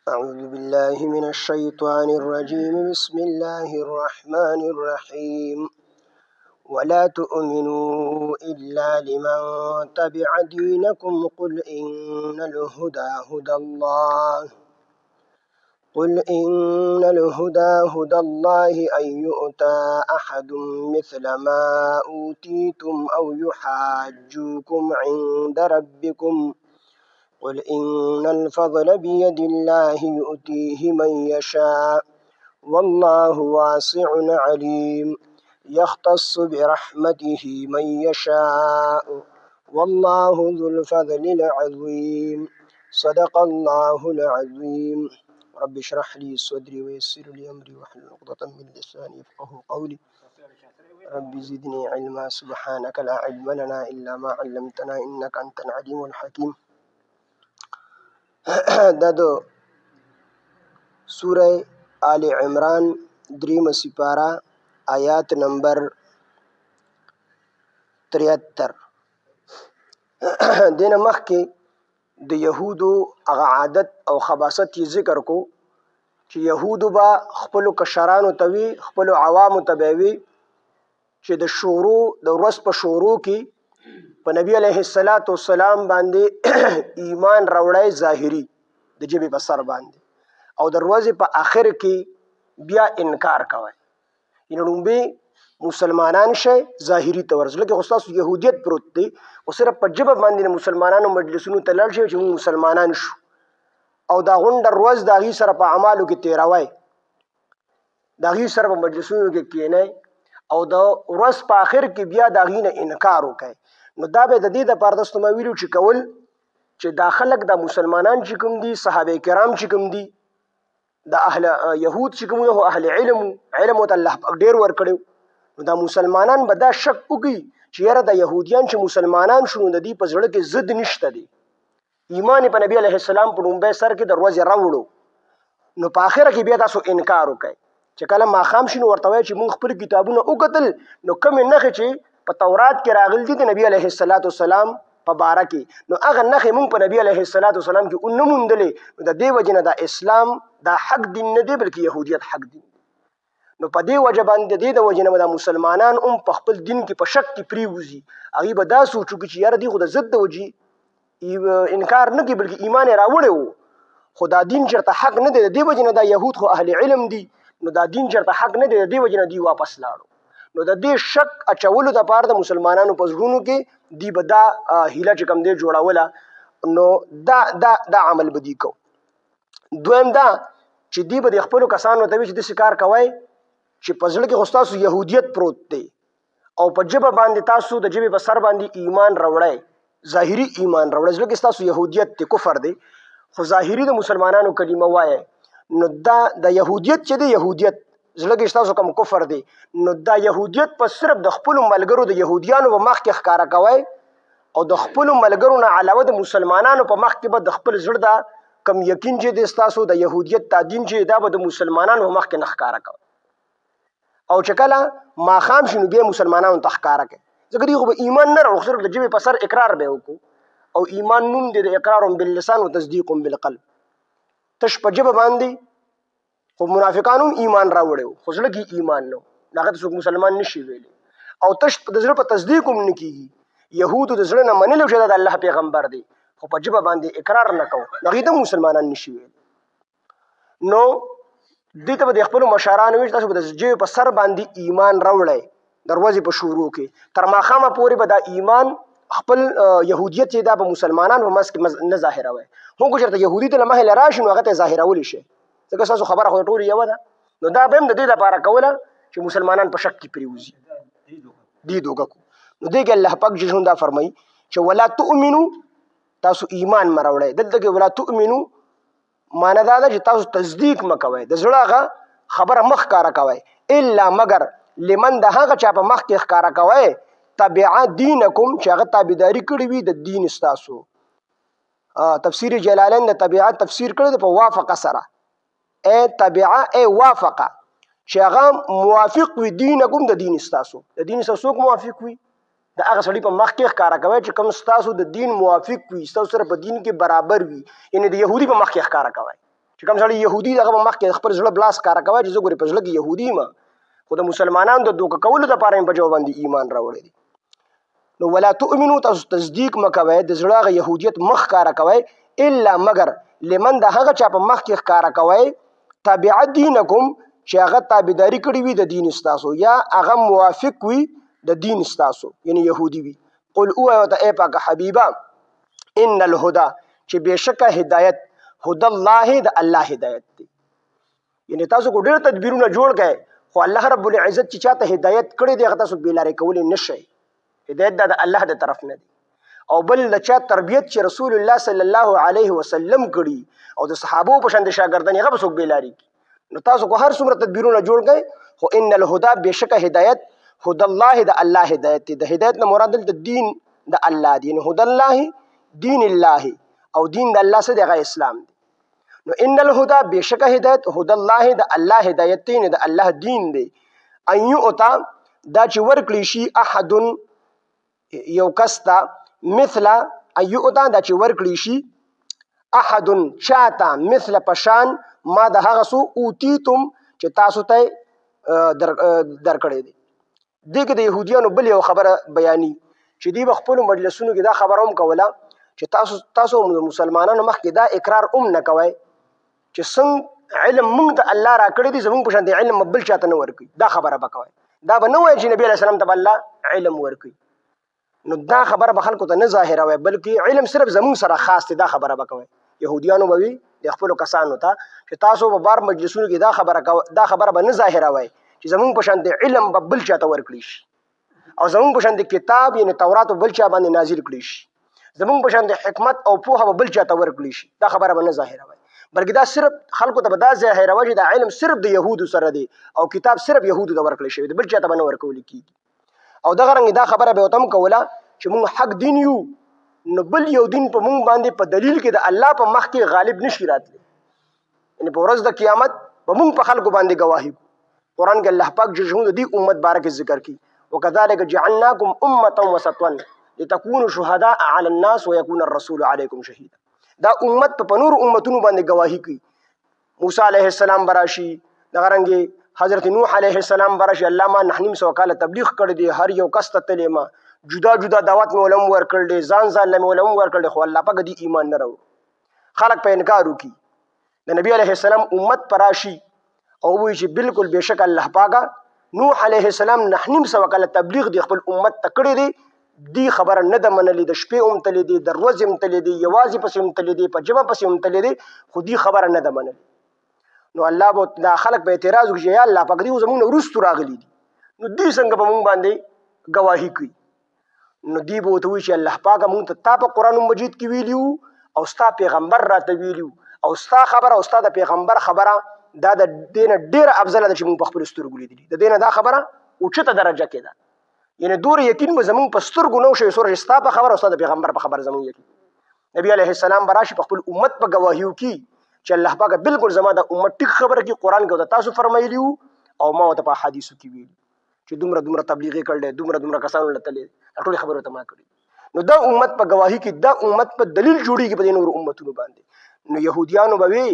أعوذ بالله من الشيطان الرجيم. بسم الله الرحمن الرحيم. ولا تؤمنوا إلا لمن تبع دينكم. قل إن الهدى هدى الله أن يؤتى أحد مثل ما أوتيتم أو يحاجوكم عند ربكم. قل إن الفضل بيد الله يؤتيه من يشاء والله واسع عليم. يختص برحمته من يشاء والله ذو الفضل العظيم. صدق الله العظيم. رب اشرح لي صدري ويسر لي أمري واحلل عقدة من لساني يفقهوا قولي. رب زدني علما. سبحانك لا علم لنا إلا ما علمتنا إنك أنت العليم الحكيم. دا د سورہ آل عمران دریم سپارہ آیات نمبر 73. دین مخکې د یهودو هغه عادت او خباثت یې ذکر کو چې یهودو به خپلو کشرانو ته وي، خپلو عوامو ته به وي چې د شورو د ورځ په شورو کې په نبی علیه السلام باندې ایمان راوړی ظاهري د ژبې په سر باندې، او د ورځې په آخر کې بیا انکار کوي. یعنې لومبې مسلمانان شئ ظاهري ته ورځ، لکه خو ستاسو یهودیت پروت دی، خو صرف په ژبه باندې د مسلمانانو مجلسونو ته لاړ شئ چې موږ مسلمانان شو، او دا غونډه ورځ د هغې سره په اعمالو کې تېروئ، د هغې سره په مجلسونو کې کښېنئ، او د ورځ په آخر کې بیا د هغې نه انکار وکئ. نو دا به د دې دپاره تاسو ته ما ویلو چې کول چې دا خلک د مسلمانان چې کوم دي، صحابه کرام چې کوم دي، د اهل یهود چې کوم دي، اهل علم ورته الله پاک ډېر ورکړی. نو دا مسلمانان به دا شک وکړي چې یاره د یهودیان چې مسلمانان شو نو د دې په زړه کې ضد نشته دی، ایمان په نبی علیه السلام په لومبی سر کې د ورځې راوړو، نو په آخره کې بیا تاسو انکار وکړئ. چې کله ماښام شي نو ورته وایي چې موږ خپل کتابونه وکتل، نو کومې نښې چې په تورات کې راغلي دي د نبی علیه السلام په باره کې، نو هغه نښې موږ په نبی علیه السلام کې ونه موندلې، نو د دې وجې نه دا اسلام دا حق دین نه دی بلکې یهودیت حق دین. نو په دې وجه باندې د دې د وجې نه به دا مسلمانان هم په خپل دین کې په شک کې پرېوځي، هغوی به دا سوچ وکړي چې یاره دوی خو د ضد د وجې انکار نه کوي بلکې ایمان یې راوړی و، خو دا دین چېرته حق نه دی. د دې وجې نه دا یهود خو اهل علم دي، نو دا دین چېرته حق نه دی، د دې وجې نه دوی واپس لاړو. نو د دې شک اچولو دپاره د مسلمانانو په زړونو کې دوی به دا هیله چې کوم دی جوړوله، نو دا عمل به دوی کو. دویم دا چې دوی به د خپلو کسانو ته وي چې داسې کار کوئ چې په زړه کې خو ستاسو یهودیت پروت دی، او په ژبه باندې تاسو د ژبې په سر باندې ایمان راوړی، ظاهري ایمان راوړی، زړه کې ستاسو یهودیت دی، کفر دی، خو ظاهري د مسلمانانو کلمه وایئ. نو دا د یهودیت چې دی، یهودیت زړه کې ستاسو کوم کفر دی، نو دا یهودیت په صرف د خپلو ملګرو د یهودیانو په مخ کې ښکاره کوئ، او د خپلو ملګرو نه علاوه د مسلمانانو په مخ کې به د خپل زړه دا کم یقین چې دی ستاسو د یهودیت دا دین چې دا به د مسلمانانو په مخ کې نه ښکاره کوئ، او چې کله ماښام شي نو بیا مسلمانانو ته ښکاره کړئ، ځکه دوی خو به ایمان نه راوړو، صرف د ژبې په سر اقرار به یې وکړو، او ایمان نوم دی د اقرار باللسان و تصدیق بالقلب. تش په ژبه باندې خو منافقان هم ایمان راوړی و، خو زړه کې ایمان نه و، هغه ته څوک مسلمان نشي ویلی، او تش د زړه په تصدیق هم نه کېږي. یهودو د زړه نه منلو چې دا د الله پیغمبر دی، خو په ژبه باندې اقرار نه کوو، هغې ته مسلمانان نشي ویلی. نو دې ته به د خپلو مشرانو وي چې تاسو به د ژبې په سر باندې ایمان راوړی د ورځې په شروع کې، تر ماښامه پورې به دا ایمان خپل یهودیت چې دا به مسلمانانو په منځ کې نه ظاهروئ. هم که چېرته یهودي ته له مخې راشي نو هغه ته یې ظاهرولی شي، ځکه ستاسو خبره خو ټولې یوه ده. نو دا به هم د دې دپاره کوله چې مسلمانان په شک کې پرېوځي، دې دوکه کو. نو دې کې الله پاک جل دا فرمایي چې ولا تؤمنو، تاسو ایمان مه راوړئ. دلته کې ولا تؤمنو معنی دا ده چې تاسو تصدیق مه کوئ، د زړه هغه خبره مه ښکاره کوئ، الا مګر لمن د هغه چا په مخ کې ښکاره کوئ تبع دینکم چې هغه تابعداري کړې وي د دین ستاسو. تفسیر جلالین د طبیعت تفسیر کړی دی په وافقه سره، تبع وافقه، چې هغه موافق وي دینکم د دین ستاسو، د دین ستاسو څوک موافق وي؟ د هغه سړي په مخ کې ښکاره کوئ چې کوم ستاسو د دین موافق وي، ستاسو سره په دین کې برابر وي، یعنې د یهودي په مخ کې ښکاره کوئ. چې کوم سړی يهودي دغه مخکې خپل زړه بلاس کار کوي چې زه ګورې په زړه کې يهودي ما خو د مسلمانانو د دوکه کولو لپاره په جواب باندې ایمان راوړی دی. نو ولا تؤمنو تاسو تصدیق مکوئ د زړه غ يهودیت مخ کار کوي الا مگر لمن د هغه چا په مخ کې کار کوي تابع دینکم چې هغه تابعداري کړی وي د دین استاسو یا هغه موافق وي د دین استاسو یعنی يهودي وي. قل او ته اے پاک حبیبا ان الهدى چې بشکه هدایت هدى الله د الله هدایت دی. یعنی تاسو کو ډېر تدبیرونه جوړ کړئ خو الله رب العزت چې چاته هدایت کړی دی هغه تاسو بیلارې کولې نشئ. هدایت د الله د طرف نه دی او بل د چا تربیت چې رسول الله صلی الله علیه وسلم کړي او د صحابو په شان د شاګردان هغه څوک بیلاری. نو تاسو کو هر څومره تدبیرونه جوړ کړئ خو ان الهدى بشکه هدایت هدى الله د الله هدایت دی. د هدایت نه مراد د دین د الله دی. هدى الله دین الله او دین د الله څخه د اسلام دی. نو ان الهدى بشکه هدایت هدى الله د الله هدایت دی نه د الله دین دی. ايو اوتا دا چې ورکړي شي احد یو کستا مثل ايو اوتا دا چې ورکړي شي احد چاته مثل پشان ما د هغه سو اوتیتم چې تاسو ته درکړی دی. دغه د يهوديانو بل یو خبره بیانې چې دی خپل مجلسونو کې دا خبره هم کوله چې تاسو مسلمانانو مخکې دا اقرار نه کوي چې څنګه علم موږ ته الله را کړی دی زموږ په شان دی علم بل چاته نه ورکوي. دا خبره بکوي دا به نه وایي چې نبی علیه السلام ته الله علم ورکوي. نو دا خبره به خلکو ته نه ظاهروي بلکې علم صرف زموږ سره خاص دی. دا خبره بکوي يهوديانو به وي د خپل کسانو ته چې تاسو په بار مجلسونو کې دا خبره به نه ظاهروي چې زموږ په شان دی علم به بل چاته ورکړي شي او زموږ په شان دی کتاب یعنی تورات بل چا باندې نازل کړي شي. زموږ په شان دی حکمت او پوهه بل چاته ورکړي شي. دا خبره به نه ظاهروي بلکې دا صرف خلکو ته به دا ظاهروي چې دا علم صرف د يهودو سره دی او کتاب صرف يهودو ته ورکړل شوی دی بل چاته به نه ورکول کیږي. او دغه رنګ دا خبره به وتم کوله چې موږ حق دین یو نو بل یو دین په موږ باندې په دلیل کې د الله په مخ کې غالب نشي راتلی. یعنی په ورځ د قیامت به موږ په خلکو باندې گواهی. قرآن کې الله پاک جشن د دې امت بارک ذکر کی وکذالک جعلناکم امه وسطا لتكونوا شهداء على الناس ويكون الرسول عليكم شهيدا. دا امت په نور امتونو باندې گواهی کوي. موسی علیه السلام براشي دغه رنګ حضرت نوح علیه السلام براشي الله ما نحنیم سو کاله تبلیغ کړی دی هر یو کس ته تلې ما جدا جدا دعوت مې ولوم ورکړل دي ځان له ولوم ورکړل خو الله پاک دې ایمان نه راو خلق په انکار وکي. د نبی علیه السلام امت پراشي او وی چې بالکل بشک الله پاک نوح علیه السلام نحنیم سو کاله تبلیغ دی خپل امت ته کړی دی. دی خبره نه د منلې د شپې هم تلې دي د ورځې هم تلې دي یوازې پسې هم تلې دي په جبه پسې هم تلې دي خو دی خبره نه د منلې. نو الله به دا خلق به اعتراض وکړي یا الله پاک دې زموږ نه وروستو راغلي دي نو دی څنګه به موږ باندې گواهی کوي. نو دی به ورته وایي چې الله پاک موږ ته تا په قرآن مجید کې ویلي او ستا پیغمبر راته ویلي او ستا خبره او ستا د پیغمبر خبره دا د دې نه ډېره افضله ده چې موږ په خپلو سترګو لیدلي. د دې نه دا خبره اوچته درجه کې ده. یعنی دور یقین به زمون په سترګو نو شي سور ستا په خبر او ستا د پیغمبر په خبر زمون یقین. نبی علیه السلام براشي په خپل امت په گواهیو کی چې الله پاک بالکل زما د امت ټیک خبره کی قرآن کې تاسو فرمایلی او ما ته په حدیثو کې ویل چې دومره تبلیغ کړل دومره کسانو لته ټول خبره ته ما کړی. نو دا امت په گواهی کې دا امت په دلیل جوړیږي په نور امتونو باندې. نو يهوديانو به وی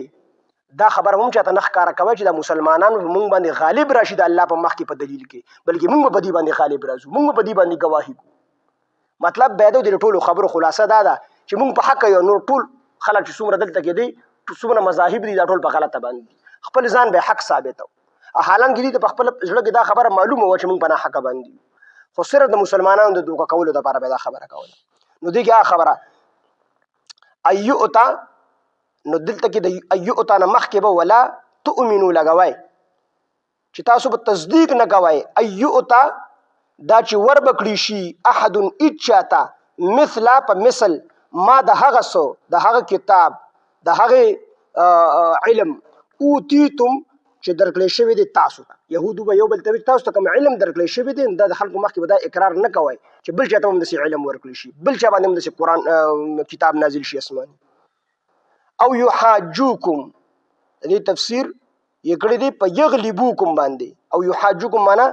دا خبر هم چاته نخ کار کوي چې د مسلمانانو موږ باندې غالب راشي د الله په مخ کې په دلیل کې بلکې موږ په دې باندې غالب راځو موږ په دې باندې گواهی کوو. مطلب به د ټولو خبرو خلاصه دا ده چې موږ په حق یو نور ټول خلک چې څومره دلته کې دي څومره مذاهب دي دا ټول په غلطه باندې خپل ځان به حق ثابتو حالانکه دې په خپل ځړه کې دا خبره معلومه و چې موږ په حق باندې خو صرف د مسلمانانو د دوکه کولو لپاره به دا خبره کوله. نو دې کې خبره ايوتا نو دلته کې د ايوتا نه مخکې به ولا تؤمنو لګوي چې تاسو په تصدیق نه کوي. ايوتا دا چې ور بکړي شي احد اچاتا مثل په مثل ما د هغه سو د هغه کتاب د هغه علم اوتیتم چې درکړی شوی دی تاسو ته. يهودو به یو بل ته تاسو ته کوم علم درکړی شوی دی د خلکو مخکې به دا اقرار نه کوي چې بل چاته هم داسې علم ورکړي شي بل چا باندې هم داسې قرآن کتاب نازل شي اسماني. او یحاجوکم دې تفسیر یې کړی دی په یغلبوکم باندې او یحاجوکم معنا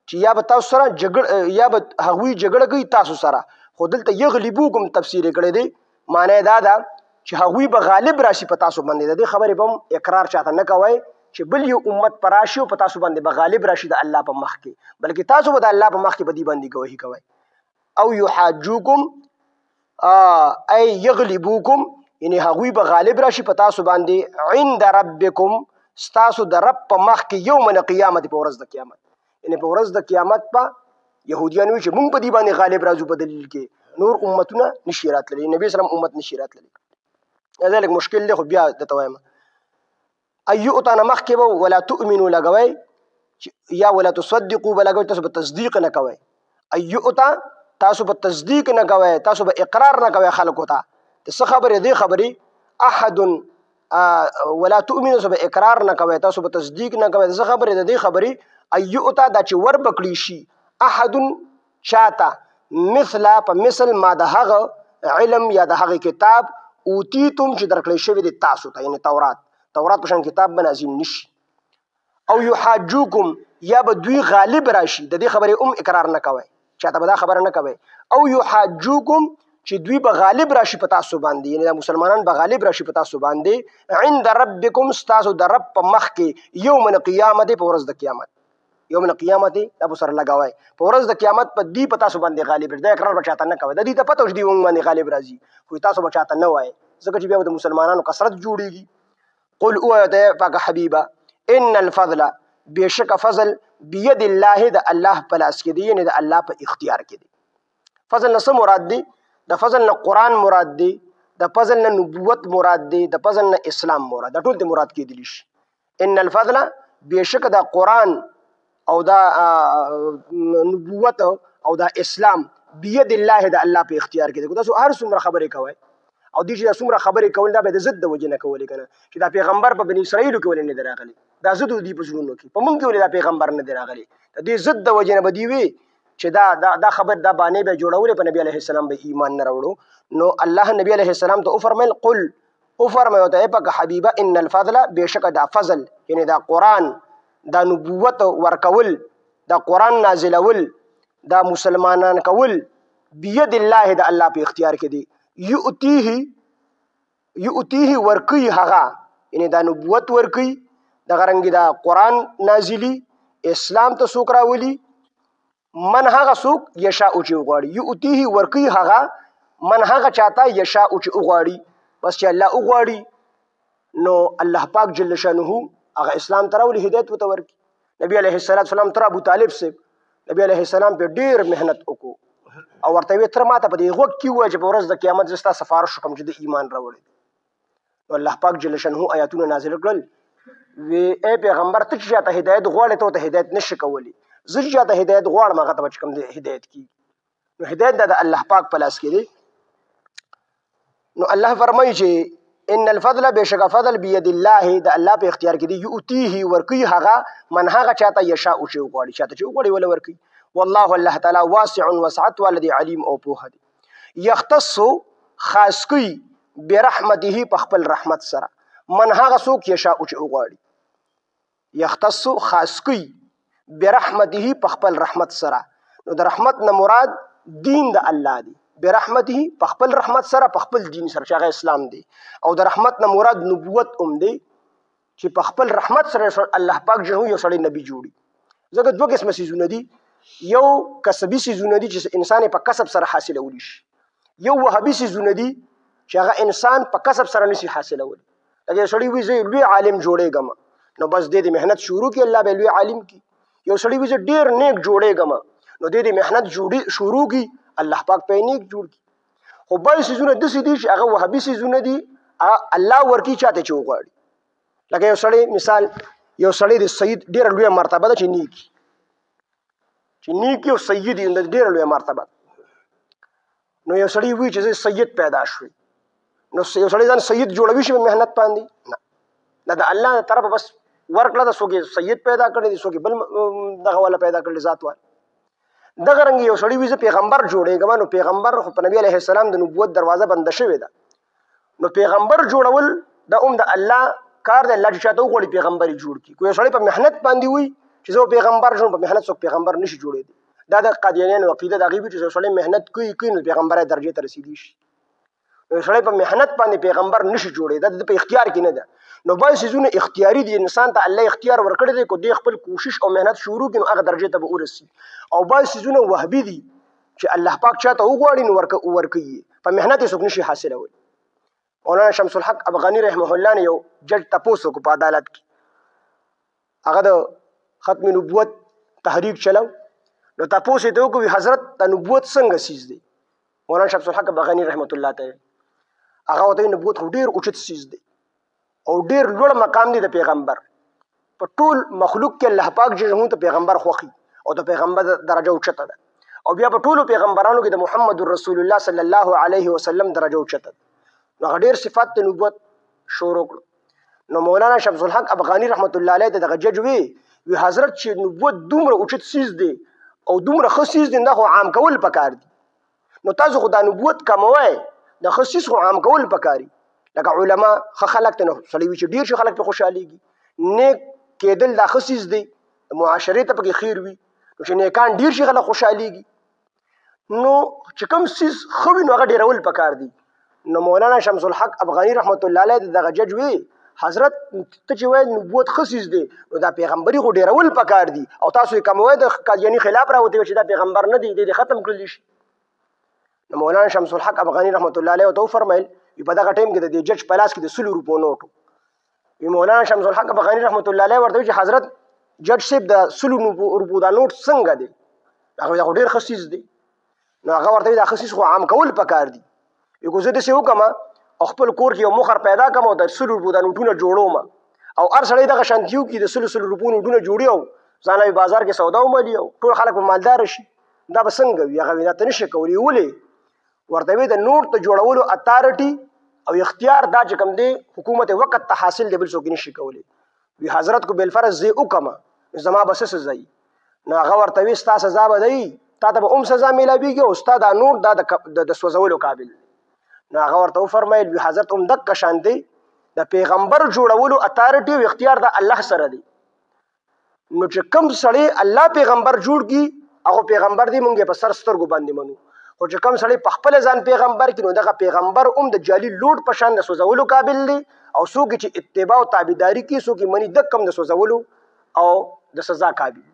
چې یا به تاسو سره جګړه یا به هغوی جګړه کوي تاسو سره خو دلته یغلبوکم تفسیر یې کړی دی معنی دا ده چې هغوی به غالب راشي په تاسو باندې. د دې خبرې به هم اقرار چاته نه کوئ چې بل یو امت پر راشي او په تاسو باندې به غالب راشي د الله په مخ کې، بلکې تاسو به د الله په مخ کې به دې باندې ګواهي کوئ. او یحاجوکم ای یغلبوکم، یعنی هغوی به غالب راشي په تاسو باندې عند ربکم، ستاسو د رب په مخ کې یوم القیامت، په ورځ د قیامت. یعنی په ورځ د قیامت په یهودیان وی چې موږ په دې باندې غالب راځو په دلیل کې نور امتونه نشي راتللی، نبی سلام امت نشي راتللی. دا لږ مشکل دی خو بیا درته وایم. ایؤتا نه مخکې به ولا تؤمنو لګوئ یا ولا تصدقو به لګوئ، تاسو به تصدیق نه کوئ. ایؤتا تاسو به تصدیق نه کوئ، تاسو به اقرار نه کوئ خلکو ته د څه خبرې دې خبرې احد ولا تؤمنو سو به اقرار نه کوئ، تاسو به تصدیق نه کوئ د څه خبرې د دې خبرې ایؤتا دا چې ور بکړي شي احد چاته مثل په مثل ما د هغه علم یا د هغه کتاب اوتیتم چې درکړی شوی دی تاسو ته، یعنی تورات په شان کتاب به نازل نشي. او یحاجوکم یا به دوی غالب راشي، د دې خبرې اقرار نه کوئ، چاته به دا خبره نه کوئ. او یحاجوکم چې دوی به غالب راشي په تاسو باندې، یعنی د مسلمانان به غالب راشي په تاسو باندې عند ربکم، ستاسو د رب په مخ کې یوم القیامت، په ورځ د قیامت. یوم القیامت دا به سره لګوئ، په ورځ د قیامت په دې په تاسو باندې غالب راشي. دا اقرار به چاته نه کوئ، د دې ته پته وي چې دوی موږ باندې غالب راځي، خو تاسو به چاته نه وایئ ځکه چې بیا به د مسلمانانو کثرت جوړیږي. قل اوایه پاک حبیبه ان الفضل بشک فضل بید الله د الله په لاس کې دی، یعنی د الله په اختیار کې دی. فضل نه څه مراد دی؟ د فضل نه قرآن مراد دی، د فضل نه نبوت مراد دی، د فضل نه اسلام مراد، دا ټول د مراد کېدلی شي. ان الفضل بشک د قرآن او دا نبوت او دا اسلام بید الله د الله په اختیار کې دی. تاسو هر څومره خبرې کوئ او دې چې دا څومره خبرې کول دا به د ضد د وجې نه کولې که نه، چې دا پیغمبر په بني اسرائیلو کې ولې نه دی راغلی، دا ضد دي په زړونو کې، په موږ کې ولې دا پیغمبر نه دی راغلی، د دې ضد د وجې نه به دي وي چې دا خبر دا بانې به جوړولې په نبي علیه السلام به ایمان نه راوړو. نو الله نبی علیه السلام ته وفرمیل قل وفرمایو ته پاک حبیبه ان الفضل بشک دا فضل یعنی دا قرآن دا نبوت ورکول دا قرآن نازلول دا مسلمانان کول بید الله دا الله په اختیار کې دی. یؤتیه ورکی هغه، یعنی دا نبوت ورکی دا غرنګ دا قرآن نازلی اسلام ته څوک راولي من هغه څوک یشاء چې وغواړي، یؤتیه ورکی هغه من هغه چاته یشاء چې وغواړي، بس چې الله وغواړي نو الله پاک جل شانه هغه اسلام ته راولي، هدایت ورته ورکي. نبی علیه السلام تر ابو طالب صاحب نبی علیه السلام په ډیر مهنت وکړو او ورته وی تر ماته په دې غوږ کې وای چې په ورځ د قیامت زستا سفارش کوم چې د ایمان راوړي. نو الله پاک جل شانه آیاتونه نازل کړل وی اے پیغمبر ته چې ته هدایت غواړې ته هدایت نشي کولی، زه چې ته هدایت غواړم هغه ته کوم د هدایت کی. نو هدایت د الله پاک په لاس کې دی. نو الله فرمایي چې ان الفضل بشک فضل بيد الله د الله په اختیار کې دی، یؤتیه ورکی هغه من هغه چاته یشاء چې وغواړي، چاته چې وغواړي ولا ورکی. والله الله تعالی واسع وسعت والذي علیم او پوهه دی. یختص خاص کوي برحمته په خپل رحمت سره من هغه څوک یشاء چې وغواړي، یختص خاص کوي برحمته په خپل رحمت سره. نو د رحمت نه مراد دین د الله دی، برحمته په خپل رحمت سره په خپل دین سره چې هغه اسلام دی. او د رحمت نه مراد نبوت دی چې په خپل رحمت سره الله پاک جهو یو سړی نبی جوړي. ځکه دوه قسمه سيزونه دي، یو کسبي سيزونه دي چې انسان په کسب سره حاصلولی شي، یو وهابي سيزونه دي چې هغه انسان په کسب سره نشي حاصلولی. لکه سړی وي زه لوی عالم جوړېږم نو بس دې مهنت شروع کی الله به لوی عالم کی، یو سړی وي زه ډیر نیک جوړېږم نو دې مهنت شروع کی الله پاک په نیک جوړ کی. خو بل سيزونه دسي دي چې هغه وهابي سيزونه دي الله ورکی چاته چې وغواړي. لکه یو سړی مثال یو سړی د سید ډیر لوی مرتبه ده چې نیک یو سید د ډیر لوی مرتبه، نو یو سړی وی چې سید پیدا شوی نو یو سړی ځان سید جوړوي شي مهنت باندې نه د الله طرف بس ورکړه د څوک سید پیدا کړی دي څوک بل دغه والا پیدا کړی ذات وال. دغه رنګ یو سړی وی چې پیغمبر جوړېږم نو پیغمبر خو په نبی علیه السلام د نبوت دروازه بنده شوې ده، نو پیغمبر جوړول د د الله کار دی، الله چې چاته وغواړي پیغمبر جوړ کړي. کوی سړی په مهنت باندې وي چې زه پیغمبر شوم، په مهنت څوک پیغمبر نشي جوړېدی. دا د قادیانیانو عقیده د هغوی چې سړی مهنت کوي نو پیغمبر درجې ته رسېدلی شي. سړی په محنت باندې پیغمبر نشي جوړېدی، د په اختیار کې نه ده. نو بعض څیزونه اختیاري دي، انسان ته الله اختیار ورکړی دی، کو دی خپل کوشش او محنت شروع کړي نو هغه درجې ته به ورسي. او بعض څیزونه وهبي دي چې الله پاک چاته وغواړي نو ورکوي، په محنت یې څوک نشي حاصلولی. مولانا شمس الحق افغاني رحمه الله نه یو جج تپوس وکړو په عدالت کې، هغه د ختم نبوت تحریک چلو، نو تپوس یې ته وکړو حضرت د نبوت څنګه سیز دی. مولانا شمس الحق افغاني رحمت الله ته هغه ورته نبوت خو ډېر اوچت سیز دی او ډېر لوړ مقام دی د پیغمبر په ټول مخلوق کې. الله پاک جل ته پیغمبر خوښي او د پیغمبر درجه اوچته ده، او بیا په ټولو پیغمبرانو کې د محمد رسول الله صلی الله علیه وسلم درجه اوچته ده. نو هغه ډېر صفات د نبوت شروع کړو. نو مولانا شمس الحق افغاني رحمت الله علیه دغه جج وی حضرت چې نبوت دومره اوچت سیز دی او دومره ښه سیز دی، دا خو عام کول پکار دي. نو تاسو خو دا نبوت کموئ، د ښه سیز خو عام کول پکاري. لکه علما ښه خلک ته نو سړی وي چې ډېر شي خلک پرې خوشحالېږي. نیک کېدل دا ښه سیز دی، معاشرې ته پکې خیر وي، نو چې نیکان ډېر شي خلک خوشحالېږي. نو چې کوم سیز ښه وي نو هغه ډېرول پکار دي. نو مولانا شمس الحق افغاني رحمت الله علیه دغه جج وی حضرت ته چې وایي نبوت ښه سیز دی نو دا پیغمبري خو ډېرول پکار دي، او تاسو یې کموئ د قادیاني خلاف راوتئ چې دا پیغمبر نه دی، دی ختم کړلی شي. نو مولانا شمس الحق افغاني رحمت الله علیه ورته وفرمیل په دغه ټایم کې د دې جج په لاس کې د 100 روپو نوټ و. مولانا شمس الحق افغاني رحمت الله علیه ورته چې حضرت جج صاحب د 100 روپو دا نوټ څنګه دی؟ هغه ډېر ښه سیز دی. نو هغه ورته دا ښه سیز خو عام کول پکار دي. یو زه داسې وکړم او خپل کور کې یو مخر پیدا کړم او د 100 روپو دا نوټونه جوړوم، او هر سړی دغه شانتي وکړي د 100 روپو نوټونه جوړي او ځان یې بازار کې سودا ومالي او ټول خلک به مالدار شي. دا به څنګه وي؟ هغه دا ته نشي کولی. ولې؟ ورته وی د نوټ ته جوړولو اتارټي او اختیار دا چې کوم دی حکومت وقت ته حاصل دی، بل څوک نشي کولی. وی حضرت کو بالفرض زه وکړم زما به څه سزا وي؟ نو هغه ورته وی ستا سزا به دی، تا ته به سزا میلاویږي او ستا دا نوټ دا د سوځولو قابل دی. نو هغه ورته وفرمیل وی حضرت دقه شان دی، د پیغمبر جوړولو اتارټي او اختیار د الله سره دی. نو چې کوم سړی الله پیغمبر جوړ کی هغه پیغمبر دی مونږ په سر سترګو باندې منو، خو چې کوم سړی په خپل ځان پیغمبر کی نو دغه پیغمبر د جعلي لوټ په شان د سوځولو قابل دی، او څوک چې اتباع او تابعداري کوي څوک منی د کم د سوځولو او د سزا قابل.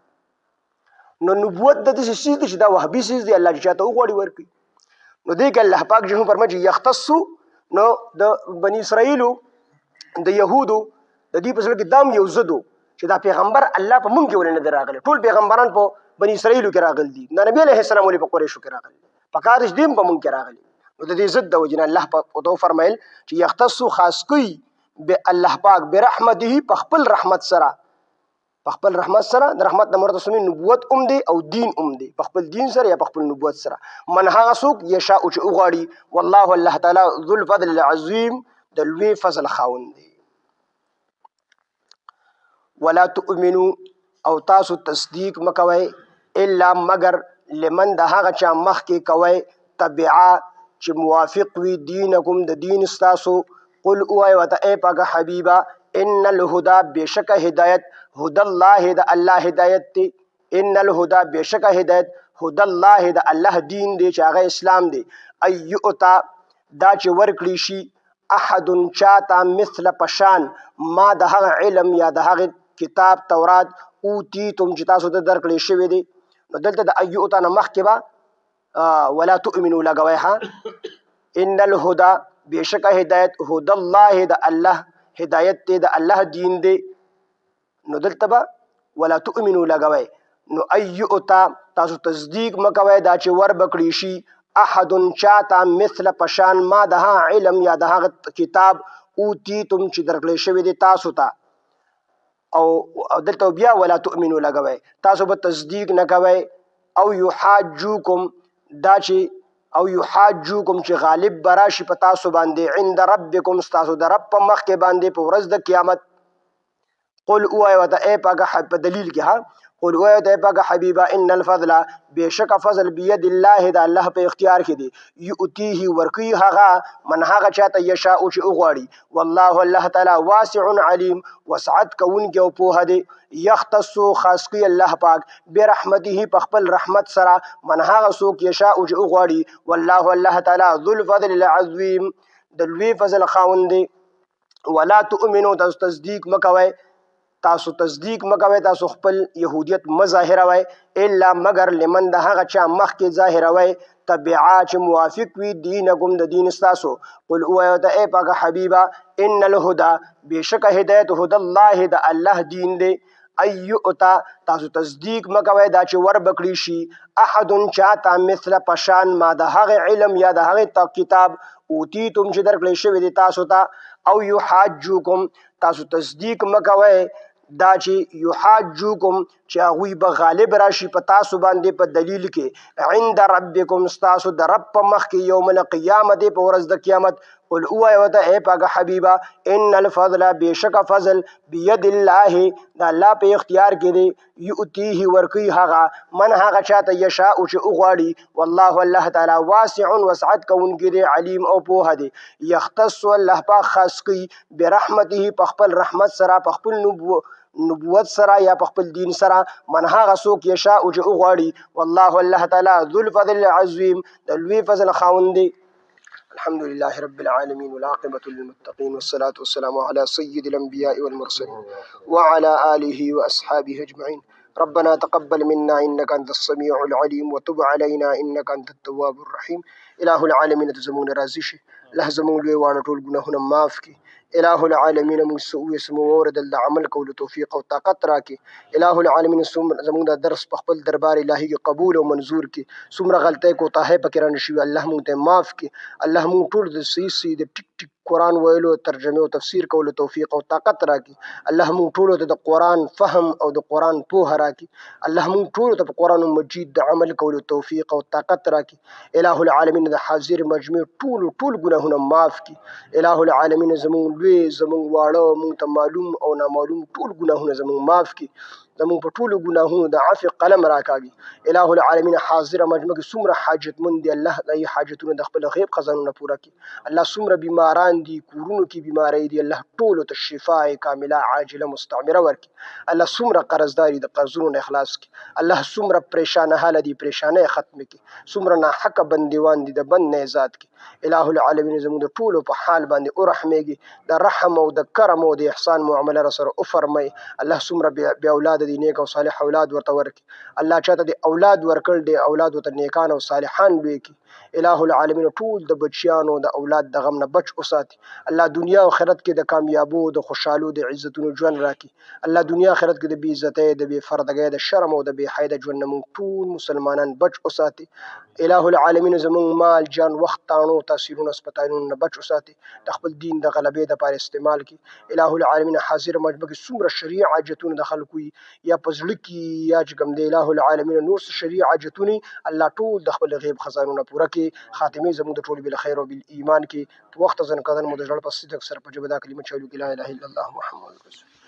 نو نبوت د دې شي چې دا وهبي سیز دی، الله چې چاته وغواړي ورکوي. نو دی که الله پاک جهو فرمایي یختصو، نو د بني اسرائیلو د یهودو د دې په زړه کې دام یو ضد چې دا پیغمبر الله په مونږ کې ولې نه دی راغلی. ټول پیغمبران په بني اسرائیلو کې راغلي دي، د نبي علیه السلام ولې په قریشو کې راغلي، په کارش دیم په مونږ کې راغلي. نو د دې ضد د وجې نه الله په تو فرمایل چې یختصو خاص کوي به الله پاک برحمته په خپل رحمت سره، په خپل رحمت سره. د رحمت د مراد سمې نبوت دی او دین دی، په خپل دین سره یا په خپل نبوت سره. من هغه څوک یشاء چې وغواړي، والله الله تعالی ذو الفضل العظیم د لوی فضل خاوند دی. ولا تؤمنو او تاسو تصدیق مکوئ الا مگر لمن د هغه چا مخکې کوئ تبعا چې موافق وي دینکم د دین ستاسو. قل اوای ورته ای پاکه حبیبه ان الهدى بشک هدایت هدى الله د الله هدایت دی. ان الهدى بشک هدایت هدى الله د الله دین دی چې هغه اسلام دی. ایؤتا دا چې ورکړي شي احد چاته مثل پشان ما د هغه علم یا د هغه کتاب تورات اوتیتم چې تاسو ته درکړی شوی دی. نو دلته د ایؤتا نه مخکې به ولا تؤمنوا لګوئ ها. ان الهدى بشک هدایت هدى الله د الله هدایت دی، د الله دین دی. نو دلته به ولا تؤمنوا لګوئ. نو ایؤتا تاسو تصدیق مکوئ دا چې ور بکړي شي احد چاته مثل پشان ما د هغه علم یا د هغه کتاب اوتیتم چې درکړی شوی دی تاسو ته. او دلته بیا ولا تؤمنوا لګوئ، تاسو به تصدیق نه کوئ. او یحاجوکم دا چې او یحاجوکم چې غالب براشي په تاسو باندې عند ربکم ستاسو د رب په مخ کې باندې په ورځ د قیامت. قل اوای وته ای پاکه په دلیل کې ها، قل وای ته پاک حبیبا ان الفضل بشک فضل بيد الله د الله په اختیار کې دی یؤتیه ورکی هغه من هغه چاته یشاء چې وغواړي والله الله تعالی واسع علیم وسعت کون کې او په دی یختص خاص کی الله پاک برحمته په خپل رحمت سره من هغه څوک یشاء چې وغواړي والله الله تعالی ذو الفضل العظیم د لوی فضل خاوند دی ولا تؤمنوا تصدیق مکوي تاسو تصدیق مکوي تاسو خپل يهودیت مظاهروي الا مگر لمن د هغه چا مخ کې ظاهروي تبعا چې موافق وي دینکم د دین تاسو قل او ته اے پاک حبیبا ان الهدى بشک هدایت هدى الله د الله دین دی ايؤتا تاسو تصدیق مکوي دا چې ور بکړي شي احد چاته مثل پشان ما د هغه علم یا د هغه کتاب اوتیتم چې درکړی شوی دی تاسو ته او یحاجوکم تاسو تصدیق مکوي دا چې یحاجوکم چې هغوی به غالب راشي په تاسو باندې په دلیل کې عند ربکم ستاسو د رب په مخ کې یوم القیامت په ورځ د قیامت قل اوه وته اے پاک حبیبا ان الفضل بشک فضل بيد الله د الله په اختیار کې دی یؤتیه ورکی هغه من هغه چاته یشاء چې وغواړي والله الله تعالی واسع وسعت کون کې دی علیم او په دی یختص الله پاک خاص کی برحمته په خپل رحمت سره په خپل نبوت سره یا په خپل دین سره من هغه څوک یشاء چې وغواړي والله الله تعالی ذو الفضل العظیم د لوی فضل خاوند دی الحمد لله رب العالمين والعاقبة للمتقين والصلاة والسلام على سيد الأنبياء والمرسلين وعلى آله وأصحابه أجمعين ربنا تقبل منا إنك أنت السميع العليم وتب علينا إنك أنت التواب الرحيم إله العالمين تزمون رازشي له زمون لوی وانه ټول ګناهونه معاف کی الہ العالمین موږ سوې سمو ورد د عمل کولو توفیق او طاقت راکې الہ العالمین زموږ د درس په خپل دربار الهی کې قبول او منظور کې څومره غلطۍ کوتاهۍ پکې رانه شوي الله موږ ته معاف کړي الله موږ ټول د صحیح د ټیک ټیک قرآن ویلو ترجمه او تفسیر کولو توفیق او طاقت راکړي الله موږ ټول ته د قرآن فهم او د قرآن پوهه راکړي الله موږ ټول ته په قرآن مجید د عمل کولو توفیق او طاقت راکړي الہ العالمین د حاضر مجمع ټول ګناهونه معاف کړي الہ العالمین زموږ لوی زموږ واړه موږ ته معلوم او نامعلوم ټول ګناهونه زموږ معاف کړي زموږ په ټولو ګناهونو د عفو قلم راکاږي الہ العالمین حاضر مجمع کې څومره حاجتمند دي الله د حاجتونو د خپل غیب خزانونه پوره کړي الله څومره بیماران دي کورونو کې بیماری دي الله ټولو ته شفاء کامله عاجله مستعمره ورکړي الله څومره قرضداري د قرضونو اخلاص کړي الله څومره پریشان حال دي پریشانه ختم کړي څومره ناحق بندیوان دي د بند نه آزاد کړي الہ العالمین زموږ د ټولو په حال باندې او رحمېږي د رحم او د کرم او د احسان معامله را سره او فرمای الله څومره بیا اولاد دي نیک او صالح اولاد ورته ورکړي الله چاته د اولاد ورکړ دي اولاد ورته نیکان او صالحان لوي کړي الہ العالمین ټول د بچیانو د اولاد د غم نه بچ وساتي الله دنیا او آخرت کې د کامیابو د خوشحالو د عزتونو ژوند راکړي الله دنیا آخرت کې د بې عزتۍ د بې پردګۍ د شرم او د بې حیا د ژوند نه موږ ټول مسلمانان بچ وساتي الہ العالمین زموږ مال جان وخت تاڼو تاثیرونه سپتاینونو نه بچ وساتي د خپل دین د غلبې دپاره استعمال کړي الہ العالمین حاضر مجمع کې څومره شرعي حاجتونه د خلکو یا په زړه کې یا چې کوم دی الہ العالمین نور شرعي حاجتونه الله ټول د خپل غیب خزانونه پوره کړي خاتمه زموږ د ټول بالخير او بالایمان کې وخت ځن کدن مو د جوړ په صدق سره په جبدا کلمه چالو کې لا اله الا الله محمد رسول